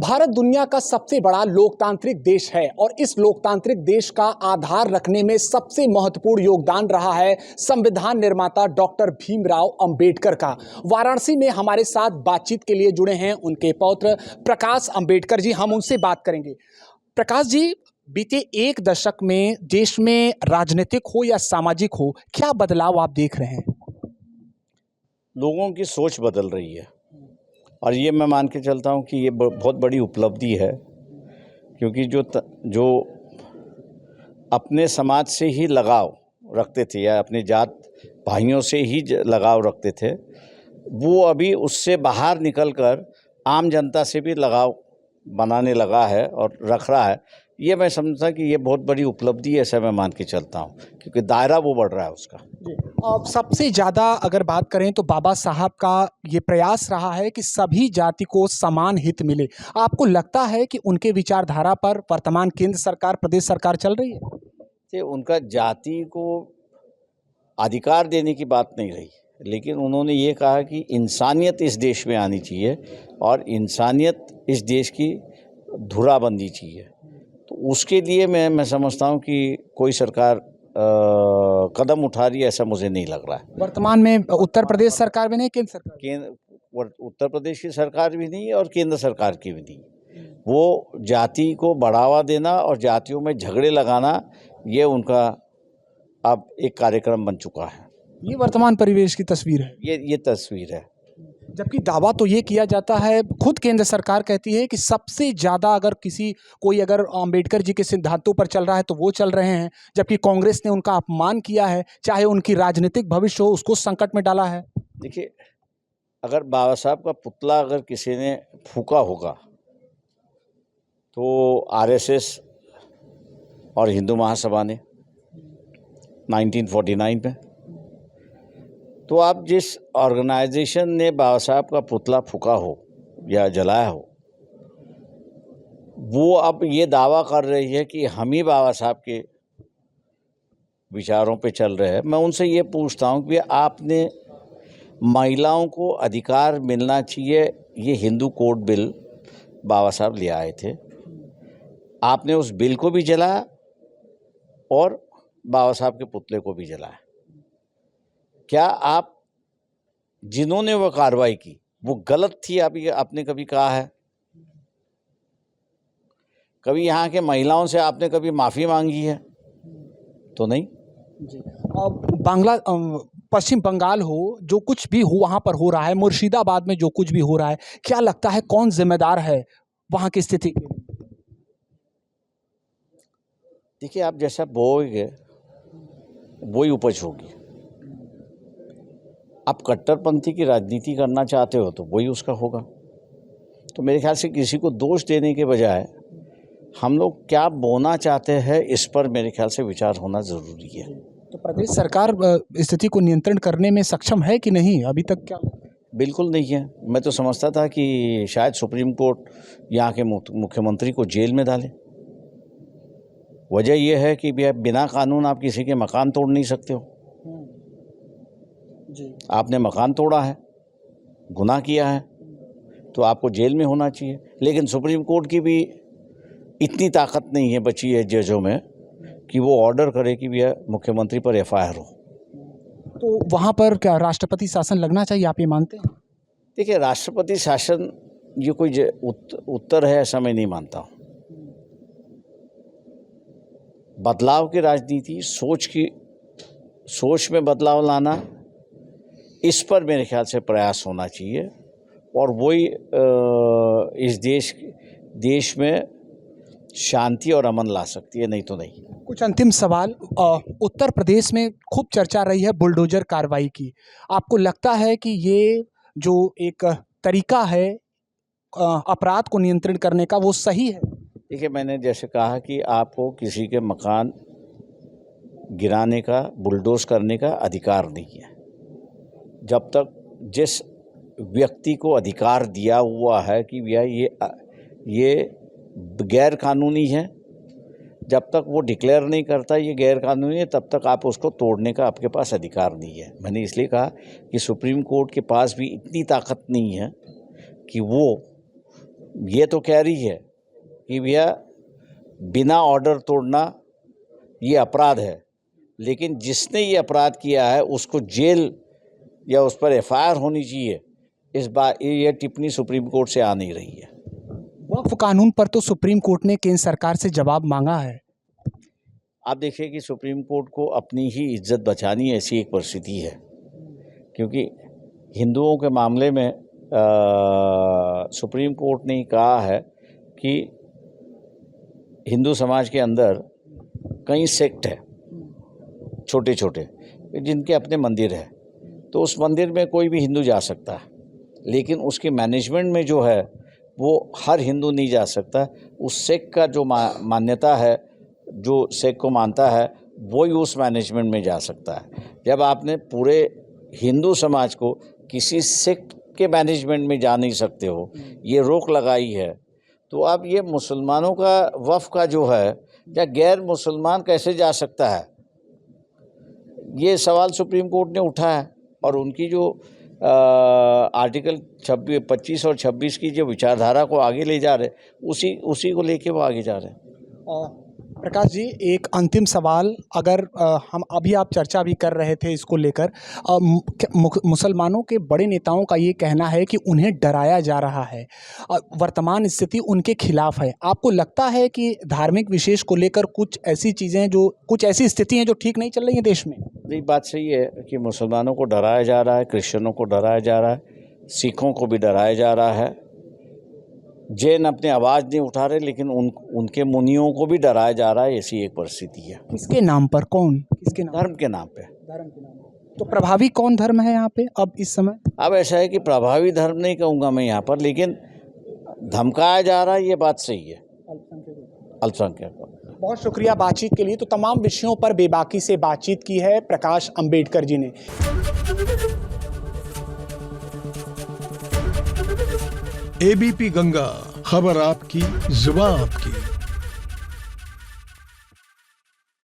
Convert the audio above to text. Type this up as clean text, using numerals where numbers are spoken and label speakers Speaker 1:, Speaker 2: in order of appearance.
Speaker 1: भारत दुनिया का सबसे बड़ा लोकतांत्रिक देश है और इस लोकतांत्रिक देश का आधार रखने में सबसे महत्वपूर्ण योगदान रहा है संविधान निर्माता डॉक्टर भीमराव अंबेडकर का। वाराणसी में हमारे साथ बातचीत के लिए जुड़े हैं उनके पौत्र प्रकाश अंबेडकर जी। हम उनसे बात करेंगे। प्रकाश जी, बीते एक दशक में देश में राजनीतिक हो या सामाजिक हो, क्या बदलाव आप देख रहे हैं?
Speaker 2: लोगों की सोच बदल रही है और ये मैं मान के चलता हूँ कि ये बहुत बड़ी उपलब्धि है, क्योंकि जो अपने समाज से ही लगाव रखते थे या अपने जात भाइयों से ही लगाव रखते थे, वो अभी उससे बाहर निकलकर आम जनता से भी लगाव बनाने लगा है और रख रहा है। ये मैं समझता कि ये बहुत बड़ी उपलब्धि है, ऐसा मैं मान के चलता हूँ, क्योंकि दायरा वो बढ़ रहा है उसका।
Speaker 1: अब सबसे ज़्यादा अगर बात करें तो बाबा साहब का ये प्रयास रहा है कि सभी जाति को समान हित मिले। आपको लगता है कि उनके विचारधारा पर वर्तमान केंद्र सरकार, प्रदेश सरकार चल रही है?
Speaker 2: तो उनका जाति को अधिकार देने की बात नहीं रही, लेकिन उन्होंने ये कहा कि इंसानियत इस देश में आनी चाहिए और इंसानियत इस देश की धुरा बननी चाहिए। तो उसके लिए मैं समझता हूँ कि कोई सरकार कदम उठा रही है, ऐसा मुझे नहीं लग रहा है।
Speaker 1: वर्तमान में उत्तर प्रदेश सरकार भी नहीं, केंद्र सरकार,
Speaker 2: उत्तर प्रदेश की सरकार भी नहीं और केंद्र सरकार की भी नहीं। वो जाति को बढ़ावा देना और जातियों में झगड़े लगाना, ये उनका अब एक कार्यक्रम बन चुका है।
Speaker 1: ये वर्तमान परिवेश की तस्वीर है।
Speaker 2: ये तस्वीर है।
Speaker 1: जबकि दावा तो ये किया जाता है, खुद केंद्र सरकार कहती है कि सबसे ज़्यादा अगर कोई अगर अंबेडकर जी के सिद्धांतों पर चल रहा है तो वो चल रहे हैं, जबकि कांग्रेस ने उनका अपमान किया है, चाहे उनकी राजनीतिक भविष्य हो उसको संकट में डाला है।
Speaker 2: देखिए, अगर बाबा साहब का पुतला अगर किसी ने फूका होगा तो आरएसएस और हिंदू महासभा ने 1949 में। तो आप जिस ऑर्गेनाइजेशन ने बाबा साहब का पुतला फूका हो या जलाया हो, वो अब ये दावा कर रही है कि हम ही बाबा साहब के विचारों पे चल रहे हैं। मैं उनसे ये पूछता हूँ कि आपने महिलाओं को अधिकार मिलना चाहिए, ये हिंदू कोड बिल बाबा साहब ले आए थे, आपने उस बिल को भी जलाया और बाबा साहब के पुतले को भी जलाया। क्या आप जिन्होंने वो कार्रवाई की वो गलत थी, आपने कभी कहा है? कभी यहाँ के महिलाओं से आपने कभी माफ़ी मांगी है? तो नहीं।
Speaker 1: पश्चिम बंगाल हो, जो कुछ भी हो वहाँ पर हो रहा है, मुर्शिदाबाद में जो कुछ भी हो रहा है, क्या लगता है कौन जिम्मेदार है वहाँ की स्थिति के?
Speaker 2: देखिए, आप जैसा बोएंगे वही उपज होगी। आप कट्टरपंथी की राजनीति करना चाहते हो तो वही उसका होगा। तो मेरे ख्याल से किसी को दोष देने के बजाय हम लोग क्या बोना चाहते हैं, इस पर मेरे ख्याल से विचार होना ज़रूरी है।
Speaker 1: तो प्रदेश सरकार स्थिति को नियंत्रण करने में सक्षम है कि नहीं अभी तक? क्या
Speaker 2: बिल्कुल नहीं है। मैं तो समझता था कि शायद सुप्रीम कोर्ट यहाँ के मुख्यमंत्री को जेल में डाले। वजह यह है कि बिना कानून आप किसी के मकान तोड़ नहीं सकते हो जी। आपने मकान तोड़ा है, गुनाह किया है, तो आपको जेल में होना चाहिए। लेकिन सुप्रीम कोर्ट की भी इतनी ताकत नहीं है बची है जजों में कि वो ऑर्डर करे कि भैया मुख्यमंत्री पर एफआईआर हो।
Speaker 1: तो वहाँ पर क्या राष्ट्रपति शासन लगना चाहिए, आप ये मानते हैं?
Speaker 2: देखिए, राष्ट्रपति शासन ये कोई उत्तर है, ऐसा मैं नहीं मानता हूँ। बदलाव की राजनीति, सोच में बदलाव लाना, इस पर मेरे ख्याल से प्रयास होना चाहिए और वही इस देश में शांति और अमन ला सकती है, नहीं तो नहीं।
Speaker 1: कुछ अंतिम सवाल। उत्तर प्रदेश में खूब चर्चा रही है बुलडोजर कार्रवाई की। आपको लगता है कि ये जो एक तरीका है अपराध को नियंत्रण करने का, वो सही है?
Speaker 2: देखिए, मैंने जैसे कहा कि आपको किसी के मकान गिराने का, बुलडोज करने का अधिकार नहीं है। जब तक जिस व्यक्ति को अधिकार दिया हुआ है कि भैया ये गैर कानूनी है, जब तक वो डिक्लेयर नहीं करता ये गैर कानूनी है, तब तक आप उसको तोड़ने का आपके पास अधिकार नहीं है। मैंने इसलिए कहा कि सुप्रीम कोर्ट के पास भी इतनी ताकत नहीं है कि वो ये तो कह रही है कि भैया बिना ऑर्डर तोड़ना ये अपराध है, लेकिन जिसने ये अपराध किया है उसको जेल या उस पर एफआईआर होनी चाहिए। इस बार ये टिप्पणी सुप्रीम कोर्ट से आ नहीं रही है।
Speaker 1: वक्फ कानून पर तो सुप्रीम कोर्ट ने केंद्र सरकार से जवाब मांगा है।
Speaker 2: आप देखिए कि सुप्रीम कोर्ट को अपनी ही इज्जत बचानी है, ऐसी एक परिस्थिति है, क्योंकि हिंदुओं के मामले में सुप्रीम कोर्ट ने कहा है कि हिंदू समाज के अंदर कई सेक्ट है, छोटे छोटे, जिनके अपने मंदिर है, तो उस मंदिर में कोई भी हिंदू जा सकता है, लेकिन उसके मैनेजमेंट में जो है वो हर हिंदू नहीं जा सकता। उस सेक्ट का जो मान्यता है, जो सेक्ट को मानता है, वो ही उस मैनेजमेंट में जा सकता है। जब आपने पूरे हिंदू समाज को किसी सेक्ट के मैनेजमेंट में जा नहीं सकते हो, ये रोक लगाई है, तो अब ये मुसलमानों का वफ़ का जो है या गैर मुसलमान कैसे जा सकता है, ये सवाल सुप्रीम कोर्ट ने उठाया और उनकी जो आर्टिकल 25 और 26 की जो विचारधारा को आगे ले जा रहे, उसी को लेके वो आगे जा रहे हैं।
Speaker 1: प्रकाश जी, एक अंतिम सवाल, अगर हम अभी आप चर्चा भी कर रहे थे इसको लेकर, मुसलमानों के बड़े नेताओं का ये कहना है कि उन्हें डराया जा रहा है, वर्तमान स्थिति उनके खिलाफ है। आपको लगता है कि धार्मिक विशेष को लेकर कुछ ऐसी स्थिति हैं जो ठीक नहीं चल रही हैं देश में?
Speaker 2: नहीं, बात सही है कि मुसलमानों को डराया जा रहा है, क्रिश्चियनों को डराया जा रहा है, सिखों को भी डराया जा रहा है। जैन अपने आवाज़ नहीं उठा रहे, लेकिन उनके मुनियों को भी डराया जा रहा है। ऐसी एक परिस्थिति है।
Speaker 1: किसके नाम पर? कौन? किसके नाम?
Speaker 2: धर्म के नाम पे।
Speaker 1: धर्म के नाम पर। तो प्रभावी कौन धर्म है यहाँ पे अब इस समय?
Speaker 2: अब ऐसा है कि प्रभावी धर्म नहीं कहूँगा मैं यहाँ पर, लेकिन धमकाया जा रहा है, ये बात सही है, अल्पसंख्यक को।
Speaker 1: बहुत शुक्रिया बातचीत के लिए। तो तमाम विषयों पर बेबाकी से बातचीत की है प्रकाश अंबेडकर जी ने।
Speaker 3: एबीपी गंगा, खबर आपकी, जुबान आपकी।